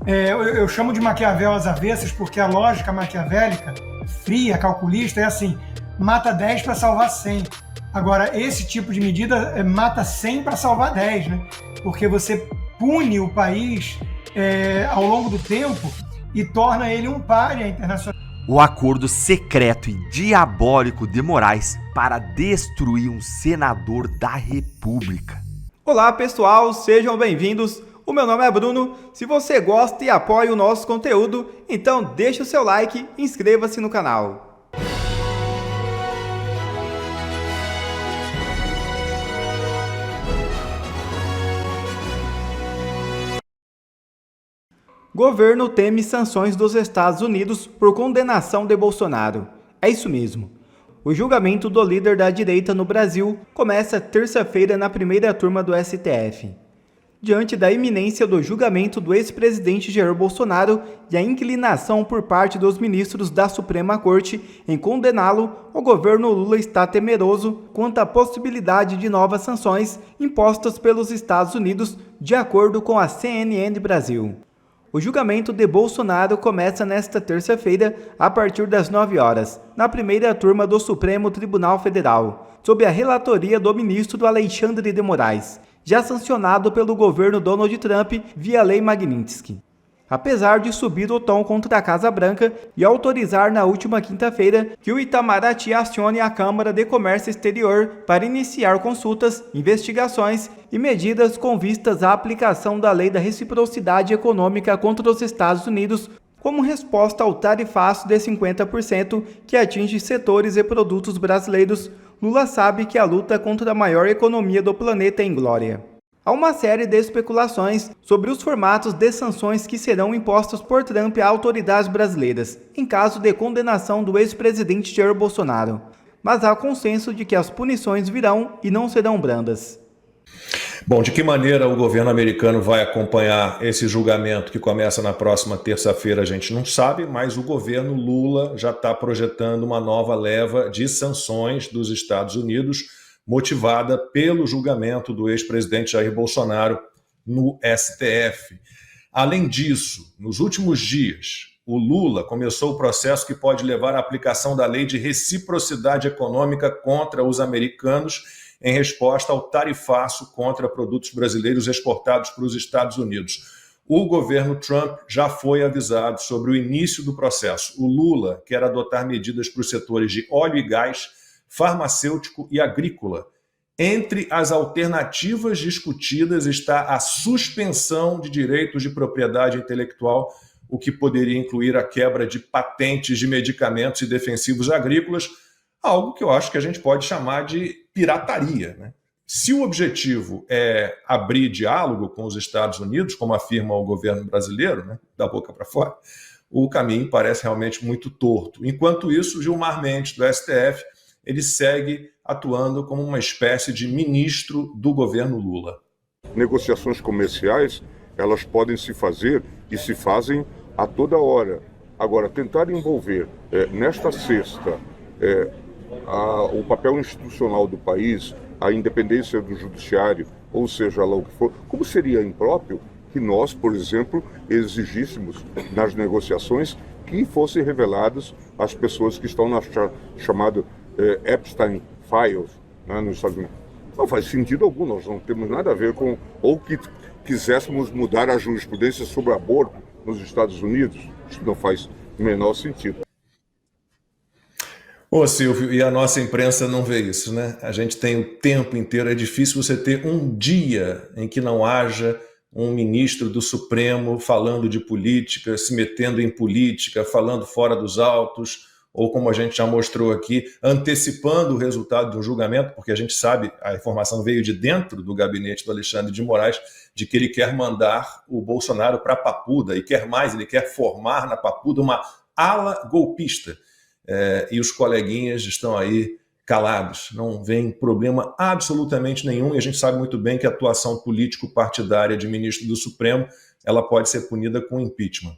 Eu chamo de Maquiavel às avessas porque a lógica maquiavélica, fria, calculista, é assim, mata 10 para salvar 100. Agora, esse tipo de medida mata 100 para salvar 10, né? Porque você pune o país ao longo do tempo e torna ele um pária internacional. O acordo secreto e diabólico de Moraes para destruir um senador da República. Olá pessoal, sejam bem-vindos. O meu nome é Bruno. Se você gosta e apoia o nosso conteúdo, então deixa o seu like e inscreva-se no canal. Governo teme sanções dos Estados Unidos por condenação de Bolsonaro. É isso mesmo. O julgamento do líder da direita no Brasil começa terça-feira na primeira turma do STF. Diante da iminência do julgamento do ex-presidente Jair Bolsonaro e a inclinação por parte dos ministros da Suprema Corte em condená-lo, o governo Lula está temeroso quanto à possibilidade de novas sanções impostas pelos Estados Unidos, de acordo com a CNN Brasil. O julgamento de Bolsonaro começa nesta terça-feira, a partir das 9 horas, na primeira turma do Supremo Tribunal Federal, sob a relatoria do ministro Alexandre de Moraes, já sancionado pelo governo Donald Trump via Lei Magnitsky. Apesar de subir o tom contra a Casa Branca e autorizar na última quinta-feira que o Itamaraty acione a Câmara de Comércio Exterior para iniciar consultas, investigações e medidas com vistas à aplicação da Lei da Reciprocidade Econômica contra os Estados Unidos, como resposta ao tarifaço de 50% que atinge setores e produtos brasileiros, Lula sabe que a luta contra a maior economia do planeta é inglória. Há uma série de especulações sobre os formatos de sanções que serão impostos por Trump a autoridades brasileiras, em caso de condenação do ex-presidente Jair Bolsonaro. Mas há consenso de que as punições virão e não serão brandas. Bom, de que maneira o governo americano vai acompanhar esse julgamento que começa na próxima terça-feira, a gente não sabe, mas o governo Lula já está projetando uma nova leva de sanções dos Estados Unidos, motivada pelo julgamento do ex-presidente Jair Bolsonaro no STF. Além disso, nos últimos dias, o Lula começou o processo que pode levar à aplicação da lei de reciprocidade econômica contra os americanos em resposta ao tarifaço contra produtos brasileiros exportados para os Estados Unidos. O governo Trump já foi avisado sobre o início do processo. O Lula quer adotar medidas para os setores de óleo e gás, farmacêutico e agrícola. Entre as alternativas discutidas está a suspensão de direitos de propriedade intelectual, o que poderia incluir a quebra de patentes de medicamentos e defensivos agrícolas, algo que eu acho que a gente pode chamar de pirataria, né? Se o objetivo é abrir diálogo com os Estados Unidos, como afirma o governo brasileiro, né, da boca para fora, o caminho parece realmente muito torto. Enquanto isso, Gilmar Mendes, do STF, ele segue atuando como uma espécie de ministro do governo Lula. Negociações comerciais, elas podem se fazer e se fazem a toda hora. Agora, tentar envolver nesta sexta o papel institucional do país, a independência do judiciário, ou seja lá o que for, como seria impróprio que nós, por exemplo, exigíssemos nas negociações que fossem reveladas as pessoas que estão na chamada Epstein Files, né, nos Estados Unidos. Não faz sentido algum, nós não temos nada a ver com, ou que quiséssemos mudar a jurisprudência sobre aborto nos Estados Unidos, isso não faz o menor sentido. Ô Silvio, e a nossa imprensa não vê isso, né? A gente tem o tempo inteiro, é difícil você ter um dia em que não haja um ministro do Supremo falando de política, se metendo em política, falando fora dos autos, ou como a gente já mostrou aqui, antecipando o resultado de um julgamento, porque a gente sabe, a informação veio de dentro do gabinete do Alexandre de Moraes, de que ele quer mandar o Bolsonaro para Papuda, e quer mais, ele quer formar na Papuda uma ala golpista. E os coleguinhas estão aí calados, não vem problema absolutamente nenhum, e a gente sabe muito bem que a atuação político-partidária de ministro do Supremo, ela pode ser punida com impeachment.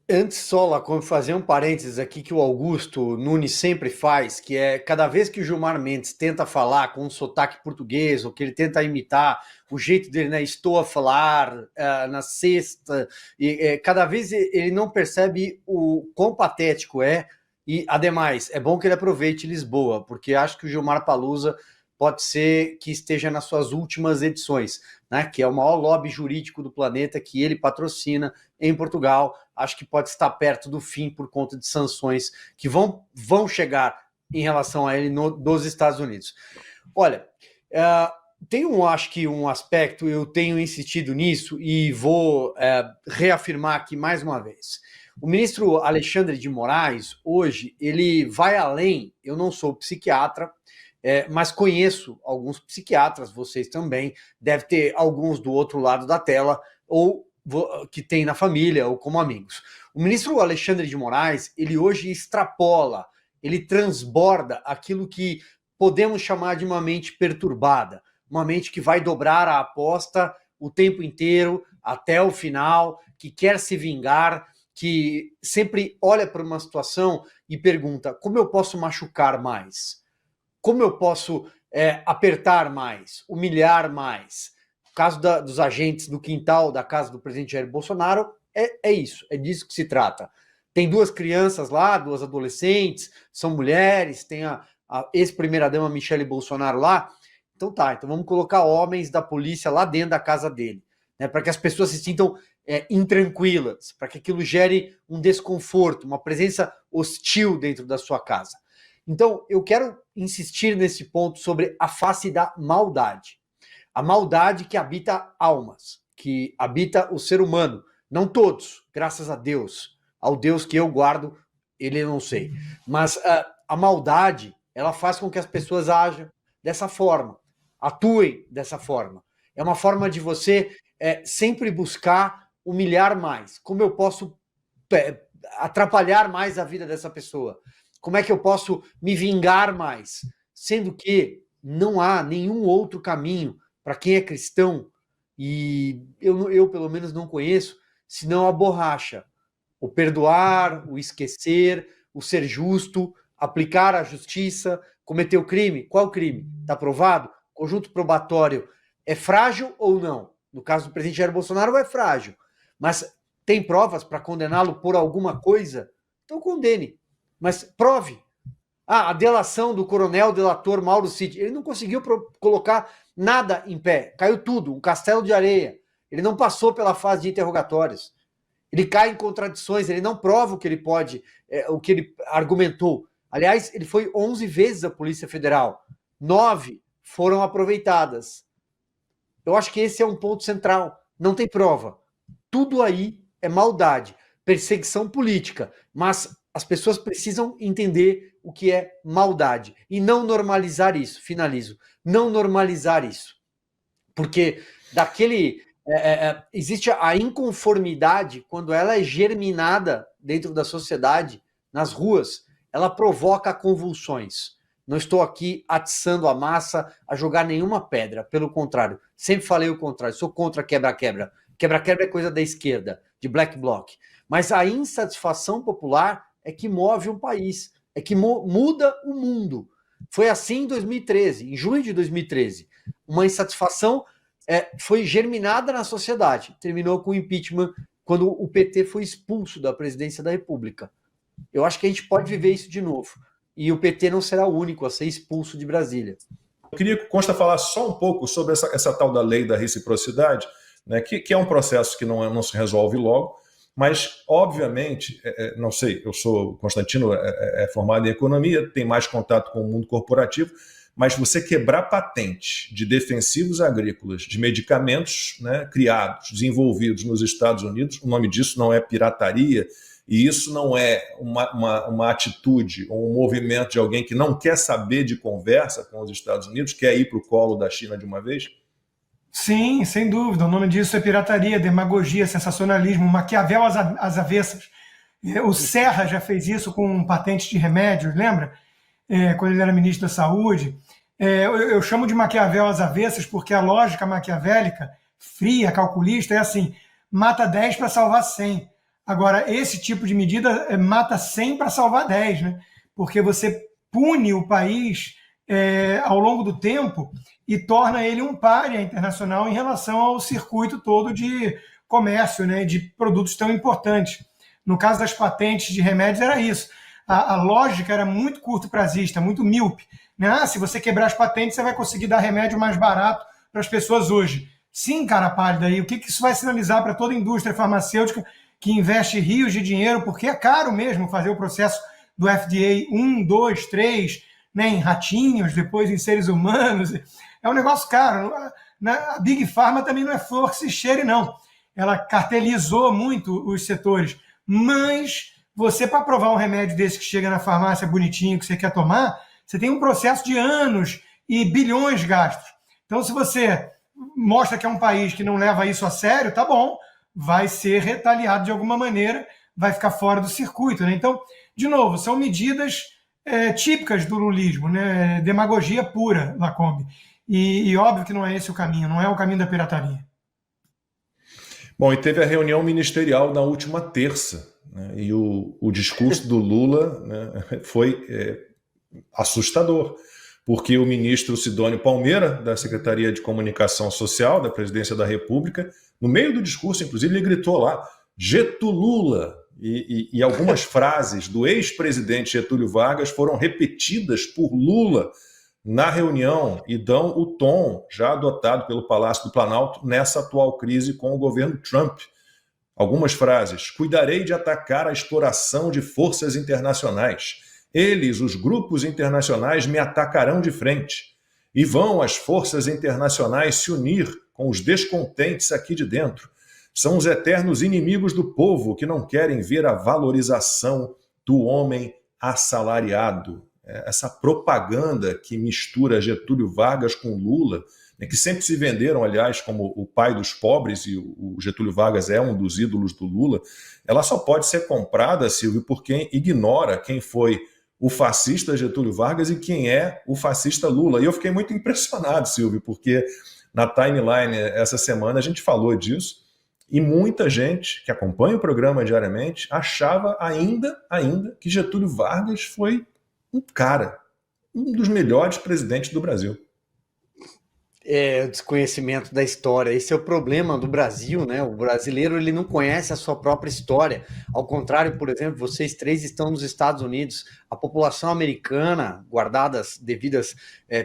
Antes, só, Lacombe, fazer um parênteses aqui que o Augusto Nunes sempre faz, que é cada vez que o Gilmar Mendes tenta falar com um sotaque português, ou que ele tenta imitar o jeito dele, né? Estou a falar na sexta, e cada vez ele não percebe o quão patético é, e, ademais, é bom que ele aproveite Lisboa, porque acho que o Gilmar Palusa pode ser que esteja nas suas últimas edições, né? Que é o maior lobby jurídico do planeta, que ele patrocina em Portugal. Acho que pode estar perto do fim por conta de sanções que vão chegar em relação a ele dos Estados Unidos. Olha, tem acho que um aspecto, eu tenho insistido nisso e vou reafirmar aqui mais uma vez. O ministro Alexandre de Moraes, hoje, ele vai além. Eu não sou psiquiatra, mas conheço alguns psiquiatras, vocês também, deve ter alguns do outro lado da tela, ou que tem na família, ou como amigos. O ministro Alexandre de Moraes, ele hoje extrapola, ele transborda aquilo que podemos chamar de uma mente perturbada, uma mente que vai dobrar a aposta o tempo inteiro, até o final, que quer se vingar, que sempre olha para uma situação e pergunta: como eu posso machucar mais? Como eu posso apertar mais, humilhar mais? O caso dos agentes do quintal da casa do presidente Jair Bolsonaro é isso, é disso que se trata. Tem 2 crianças lá, 2 adolescentes, são mulheres, tem a ex-primeira-dama Michele Bolsonaro lá. Então então vamos colocar homens da polícia lá dentro da casa dele, né, para que as pessoas se sintam intranquilas, para que aquilo gere um desconforto, uma presença hostil dentro da sua casa. Então, eu quero insistir nesse ponto sobre a face da maldade. A maldade que habita almas, que habita o ser humano. Não todos, graças a Deus. Ao Deus que eu guardo, ele eu não sei. Mas a maldade, ela faz com que as pessoas ajam dessa forma, atuem dessa forma. É uma forma de você sempre buscar humilhar mais. Como eu posso atrapalhar mais a vida dessa pessoa? Como é que eu posso me vingar mais? Sendo que não há nenhum outro caminho para quem é cristão, e eu pelo menos não conheço, senão a borracha. O perdoar, o esquecer, o ser justo, aplicar a justiça, cometer o crime. Qual crime? Está provado? Conjunto probatório é frágil ou não? No caso do presidente Jair Bolsonaro é frágil. Mas tem provas para condená-lo por alguma coisa? Então condene. Mas prove. A delação do coronel delator Mauro Cid. Ele não conseguiu colocar nada em pé. Caiu tudo, um castelo de areia. Ele não passou pela fase de interrogatórios. Ele cai em contradições, ele não prova o que ele pode, o que ele argumentou. Aliás, ele foi 11 vezes à Polícia Federal. 9 foram aproveitadas. Eu acho que esse é um ponto central. Não tem prova. Tudo aí é maldade, perseguição política. Mas as pessoas precisam entender o que é maldade e não normalizar isso. Finalizo. Não normalizar isso. Porque existe a inconformidade, quando ela é germinada dentro da sociedade, nas ruas, ela provoca convulsões. Não estou aqui atiçando a massa a jogar nenhuma pedra, pelo contrário, sempre falei o contrário, sou contra quebra-quebra. Quebra-quebra é coisa da esquerda, de black bloc. Mas a insatisfação popular é que move um país, é que muda o mundo. Foi assim em 2013, em junho de 2013. Uma insatisfação foi germinada na sociedade. Terminou com o impeachment quando o PT foi expulso da presidência da República. Eu acho que a gente pode viver isso de novo. E o PT não será o único a ser expulso de Brasília. Eu queria que o Consta falasse só um pouco sobre essa tal da lei da reciprocidade, né, que é um processo que não se resolve logo, mas, obviamente, não sei, o Constantino é formado em economia, tem mais contato com o mundo corporativo, mas você quebrar patente de defensivos agrícolas, de medicamentos, né, criados, desenvolvidos nos Estados Unidos, o nome disso não é pirataria, e isso não é uma atitude ou um movimento de alguém que não quer saber de conversa com os Estados Unidos, quer ir para o colo da China de uma vez? Sim, sem dúvida. O nome disso é pirataria, demagogia, sensacionalismo, Maquiavel às avessas. O Serra já fez isso com patentes de remédios, lembra? Quando ele era ministro da Saúde. Eu chamo de Maquiavel às avessas porque a lógica maquiavélica, fria, calculista, é assim: mata 10 para salvar 100. Agora, esse tipo de medida mata 100 para salvar 10, né? Porque você pune o país ao longo do tempo e torna ele um pária internacional em relação ao circuito todo de comércio, né, de produtos tão importantes. No caso das patentes de remédios era isso. A lógica era muito curto-prazista, muito míope. Né? Se você quebrar as patentes, você vai conseguir dar remédio mais barato para as pessoas hoje. Sim, cara pálida, e o que isso vai sinalizar para toda a indústria farmacêutica que investe rios de dinheiro, porque é caro mesmo fazer o processo do FDA 1, 2, 3, né, em ratinhos, depois em seres humanos. É um negócio caro. A Big Pharma também não é flor que se cheire, não. Ela cartelizou muito os setores, mas você, para provar um remédio desse que chega na farmácia bonitinho, que você quer tomar, você tem um processo de anos e bilhões gastos. Então, se você mostra que é um país que não leva isso a sério, tá bom, vai ser retaliado de alguma maneira, vai ficar fora do circuito. Né? Então, de novo, são medidas típicas do lulismo, né? Demagogia pura, Lacombe. E óbvio que não é esse o caminho, não é o caminho da pirataria. Bom, e teve a reunião ministerial na última terça, né? E o discurso do Lula, né, foi assustador, porque o ministro Sidônio Palmeira, da Secretaria de Comunicação Social da Presidência da República, no meio do discurso, inclusive, ele gritou lá, Getulula, e algumas frases do ex-presidente Getúlio Vargas foram repetidas por Lula na reunião e dão o tom já adotado pelo Palácio do Planalto nessa atual crise com o governo Trump. Algumas frases, cuidarei de atacar a exploração de forças internacionais. Eles, os grupos internacionais, me atacarão de frente. E vão as forças internacionais se unir com os descontentes aqui de dentro. São os eternos inimigos do povo que não querem ver a valorização do homem assalariado. Essa propaganda que mistura Getúlio Vargas com Lula, né, que sempre se venderam, aliás, como o pai dos pobres, e o Getúlio Vargas é um dos ídolos do Lula, ela só pode ser comprada, Silvio, por quem ignora quem foi o fascista Getúlio Vargas e quem é o fascista Lula. E eu fiquei muito impressionado, Silvio, porque na timeline essa semana a gente falou disso e muita gente que acompanha o programa diariamente achava ainda que Getúlio Vargas foi um dos melhores presidentes do Brasil. O desconhecimento da história. Esse é o problema do Brasil, né? O brasileiro, ele não conhece a sua própria história. Ao contrário, por exemplo, vocês três estão nos Estados Unidos. A população americana, guardadas devidas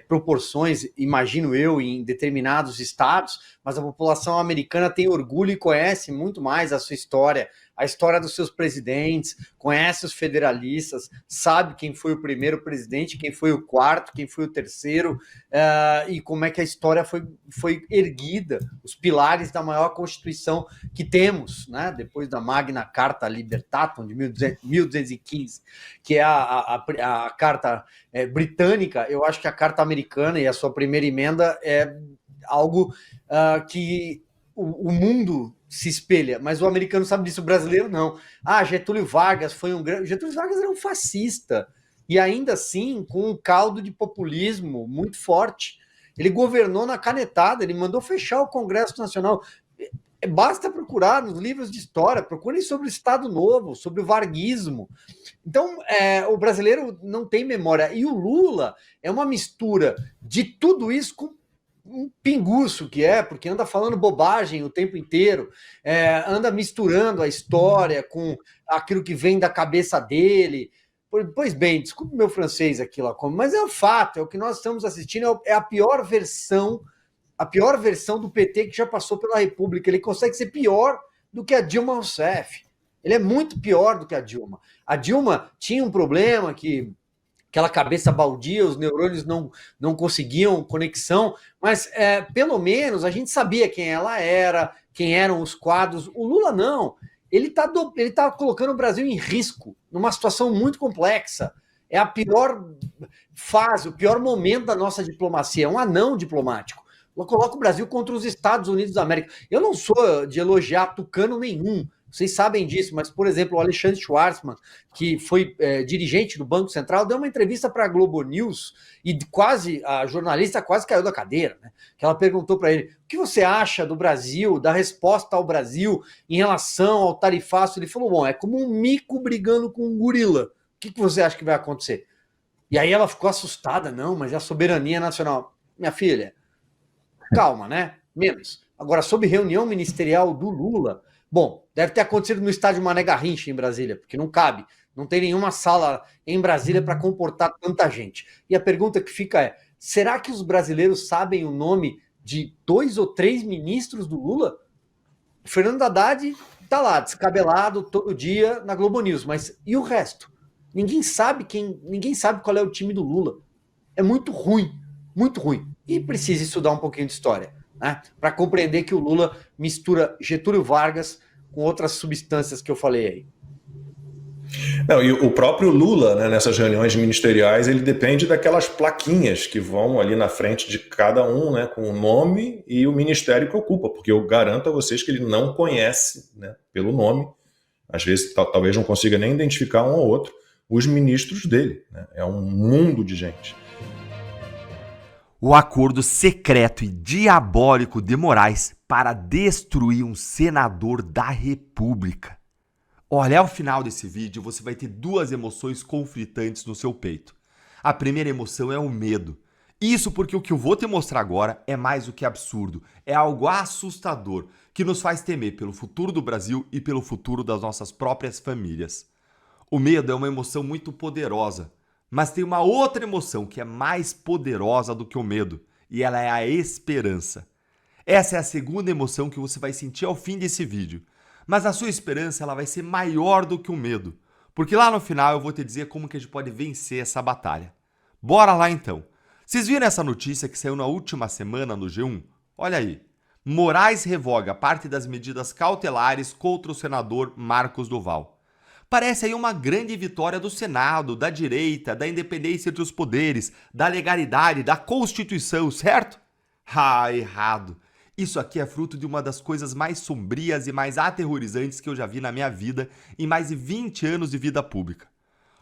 proporções, imagino eu, em determinados estados, mas a população americana tem orgulho e conhece muito mais a sua história, a história dos seus presidentes, conhece os federalistas, sabe quem foi o primeiro presidente, quem foi o quarto, quem foi o terceiro, e como é que a história foi erguida, os pilares da maior Constituição que temos, né? Depois da Magna Carta Libertatum, de 1215, que é a Carta britânica. Eu acho que a Carta americana e a sua primeira emenda é algo que o mundo se espelha, mas o americano sabe disso, o brasileiro não. Getúlio Vargas foi um grande... Getúlio Vargas era um fascista, e ainda assim com um caldo de populismo muito forte. Ele governou na canetada, ele mandou fechar o Congresso Nacional. Basta procurar nos livros de história, procurem sobre o Estado Novo, sobre o varguismo. Então, o brasileiro não tem memória, e o Lula é uma mistura de tudo isso com um pinguço porque anda falando bobagem o tempo inteiro, anda misturando a história com aquilo que vem da cabeça dele. Pois bem, desculpe o meu francês aqui, Lacombe, mas é o fato, é o que nós estamos assistindo, é a pior versão do PT que já passou pela República. Ele consegue ser pior do que a Dilma Rousseff. Ele é muito pior do que a Dilma. A Dilma tinha um problema que aquela cabeça baldia, os neurônios não conseguiam conexão, mas pelo menos a gente sabia quem ela era, quem eram os quadros. O Lula não. Ele tá colocando o Brasil em risco, numa situação muito complexa. É a pior fase, o pior momento da nossa diplomacia, é um anão diplomático. Coloca o Brasil contra os Estados Unidos da América. Eu não sou de elogiar tucano nenhum, Vocês sabem disso, mas, por exemplo, o Alexandre Schwartzman, que foi dirigente do Banco Central, deu uma entrevista para a Globo News e a jornalista quase caiu da cadeira, né? Que ela perguntou para ele, o que você acha do Brasil, da resposta ao Brasil em relação ao tarifaço? Ele falou, bom, é como um mico brigando com um gorila. O que você acha que vai acontecer? E aí ela ficou assustada, não, mas é a soberania nacional. Minha filha, calma, né? Menos. Agora, sobre reunião ministerial do Lula, bom, deve ter acontecido no estádio Mané Garrincha, em Brasília, porque não cabe, não tem nenhuma sala em Brasília para comportar tanta gente. E a pergunta que fica é, será que os brasileiros sabem o nome de 2 ou 3 ministros do Lula? O Fernando Haddad está lá, descabelado, todo dia na Globo News, mas e o resto? Ninguém sabe qual é o time do Lula. É muito ruim. E precisa estudar um pouquinho de história, né? Para compreender que o Lula mistura Getúlio Vargas com outras substâncias que eu falei aí. Não, e o próprio Lula, né, nessas reuniões ministeriais, ele depende daquelas plaquinhas que vão ali na frente de cada um, né, com o nome e o ministério que ocupa, porque eu garanto a vocês que ele não conhece, né, pelo nome, às vezes talvez não consiga nem identificar um ou outro, os ministros dele, né? É um mundo de gente. O acordo secreto e diabólico de Moraes para destruir um senador da República. Olha, ao final desse vídeo você vai ter 2 emoções conflitantes no seu peito. A primeira emoção é o medo. Isso porque o que eu vou te mostrar agora é mais do que absurdo. É algo assustador que nos faz temer pelo futuro do Brasil e pelo futuro das nossas próprias famílias. O medo é uma emoção muito poderosa, mas tem uma outra emoção que é mais poderosa do que o medo, e ela é a esperança. Essa é a segunda emoção que você vai sentir ao fim desse vídeo, mas a sua esperança ela vai ser maior do que o medo, porque lá no final eu vou te dizer como que a gente pode vencer essa batalha. Bora lá então! Vocês viram essa notícia que saiu na última semana no G1? Olha aí. Moraes revoga parte das medidas cautelares contra o senador Marcos Duval. Parece aí uma grande vitória do Senado, da direita, da independência entre os poderes, da legalidade, da Constituição, certo? Ah, errado. Isso aqui é fruto de uma das coisas mais sombrias e mais aterrorizantes que eu já vi na minha vida em mais de 20 anos de vida pública.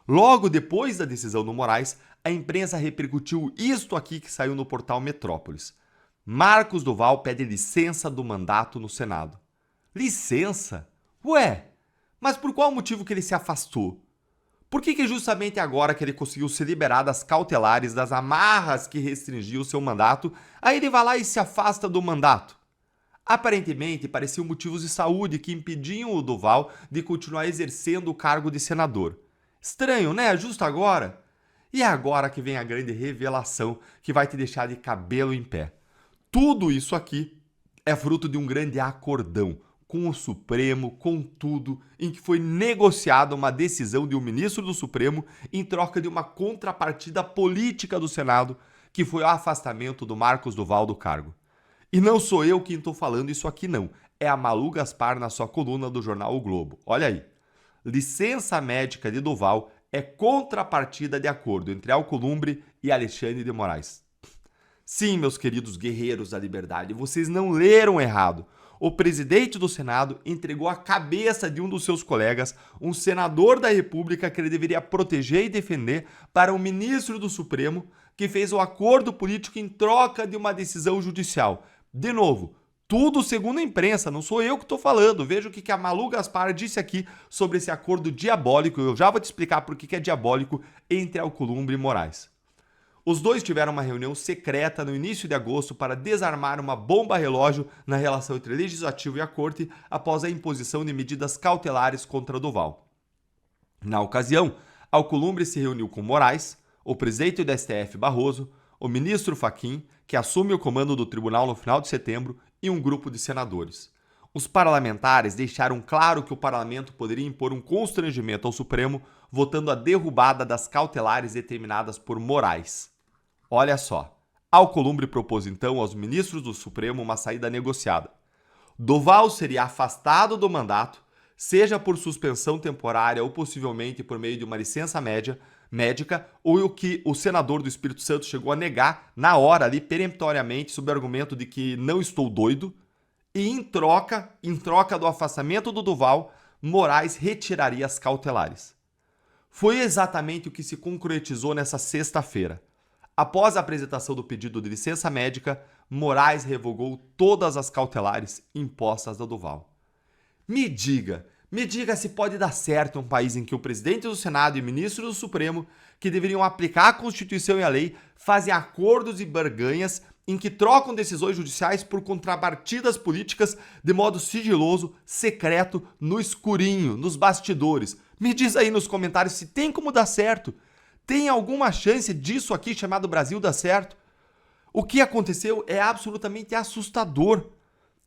Logo depois da decisão do Moraes, a imprensa repercutiu isto aqui que saiu no portal Metrópolis. Marcos Duval pede licença do mandato no Senado. Licença? Ué, mas por qual motivo que ele se afastou? Por que justamente agora que ele conseguiu se liberar das cautelares, das amarras que restringiam o seu mandato, aí ele vai lá e se afasta do mandato? Aparentemente, pareciam motivos de saúde que impediam o Duval de continuar exercendo o cargo de senador. Estranho, né? Justo agora? E é agora que vem a grande revelação que vai te deixar de cabelo em pé. Tudo isso aqui é fruto de um grande acordão com o Supremo, com tudo, em que foi negociada uma decisão de um ministro do Supremo em troca de uma contrapartida política do Senado, que foi o afastamento do Marcos Duval do cargo. E não sou eu quem estou falando isso aqui não, é a Malu Gaspar na sua coluna do jornal O Globo. Olha aí, licença médica de Duval é contrapartida de acordo entre Alcolumbre e Alexandre de Moraes. Sim, meus queridos guerreiros da liberdade, vocês não leram errado. O presidente do Senado entregou a cabeça de um dos seus colegas, um senador da República que ele deveria proteger e defender, para um ministro do Supremo que fez o acordo político em troca de uma decisão judicial. De novo, tudo segundo a imprensa, não sou eu que estou falando. Veja o que a Malu Gaspar disse aqui sobre esse acordo diabólico, eu já vou te explicar por que é diabólico, entre Alcolumbre e Moraes. Os dois tiveram uma reunião secreta no início de agosto para desarmar uma bomba relógio na relação entre o Legislativo e a Corte após a imposição de medidas cautelares contra Duval. Na ocasião, Alcolumbre se reuniu com Moraes, o presidente do STF Barroso, o ministro Fachin, que assume o comando do tribunal no final de setembro, e um grupo de senadores. Os parlamentares deixaram claro que o parlamento poderia impor um constrangimento ao Supremo, votando a derrubada das cautelares determinadas por Moraes. Olha só, Alcolumbre propôs então aos ministros do Supremo uma saída negociada. Duval seria afastado do mandato, seja por suspensão temporária ou possivelmente por meio de uma licença médica, ou o que o senador do Espírito Santo chegou a negar na hora ali peremptoriamente sob o argumento de que não estou doido, E em troca do afastamento do Duval, Moraes retiraria as cautelares. Foi exatamente o que se concretizou nessa sexta-feira. Após a apresentação do pedido de licença médica, Moraes revogou todas as cautelares impostas a Duval. Me diga se pode dar certo em um país em que o presidente do Senado e o ministro do Supremo, que deveriam aplicar a Constituição e a lei, fazem acordos e barganhas em que trocam decisões judiciais por contrapartidas políticas de modo sigiloso, secreto, no escurinho, nos bastidores. Me diz aí nos comentários se tem como dar certo. Tem alguma chance disso aqui chamado Brasil dar certo? O que aconteceu é absolutamente assustador.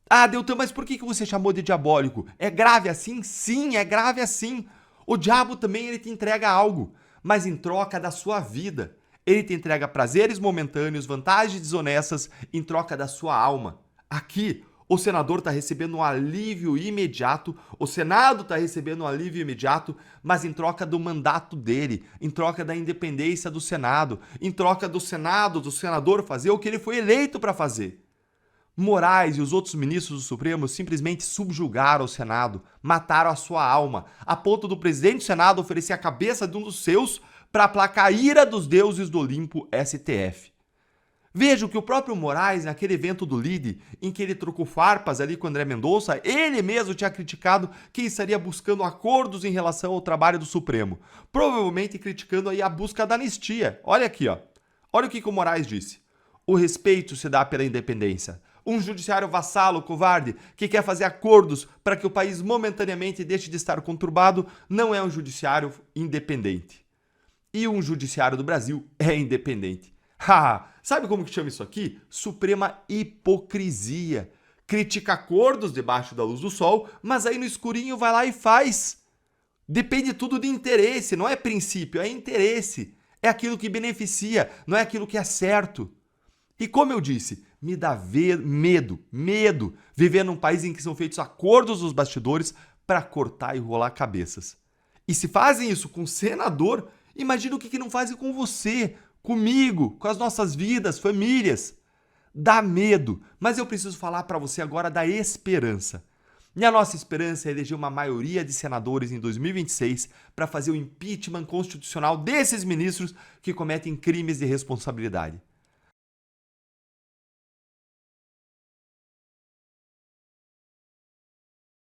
Ah, Deltan, mas por que você chamou de diabólico? É grave assim? Sim, é grave assim. O diabo também ele te entrega algo, mas em troca da sua vida. Ele te entrega prazeres momentâneos, vantagens desonestas em troca da sua alma. Aqui, o senador está recebendo um alívio imediato, o Senado está recebendo um alívio imediato, mas em troca do mandato dele, em troca da independência do Senado, em troca do Senado, do senador fazer o que ele foi eleito para fazer. Moraes e os outros ministros do Supremo simplesmente subjugaram o Senado, mataram a sua alma, a ponto do presidente do Senado oferecer a cabeça de um dos seus para aplacar a ira dos deuses do Olimpo STF. Vejo que o próprio Moraes, naquele evento do LIDE, em que ele trocou farpas ali com André Mendonça, ele mesmo tinha criticado que estaria buscando acordos em relação ao trabalho do Supremo, provavelmente criticando aí a busca da anistia. Olha aqui, ó. Olha o que o Moraes disse. O respeito se dá pela independência. Um judiciário vassalo, covarde, que quer fazer acordos para que o país momentaneamente deixe de estar conturbado, não é um judiciário independente. E um judiciário do Brasil é independente. Sabe como que chama isso aqui? Suprema hipocrisia. Critica acordos debaixo da luz do sol, mas aí no escurinho vai lá e faz. Depende tudo de interesse, não é princípio, é interesse. É aquilo que beneficia, não é aquilo que é certo. E como eu disse, me dá medo viver num país em que são feitos acordos nos bastidores para cortar e rolar cabeças. E se fazem isso com o senador, imagina o que não fazem com você, comigo, com as nossas vidas, famílias. Dá medo, mas eu preciso falar para você agora da esperança. E a nossa esperança é eleger uma maioria de senadores em 2026 para fazer o impeachment constitucional desses ministros que cometem crimes de responsabilidade.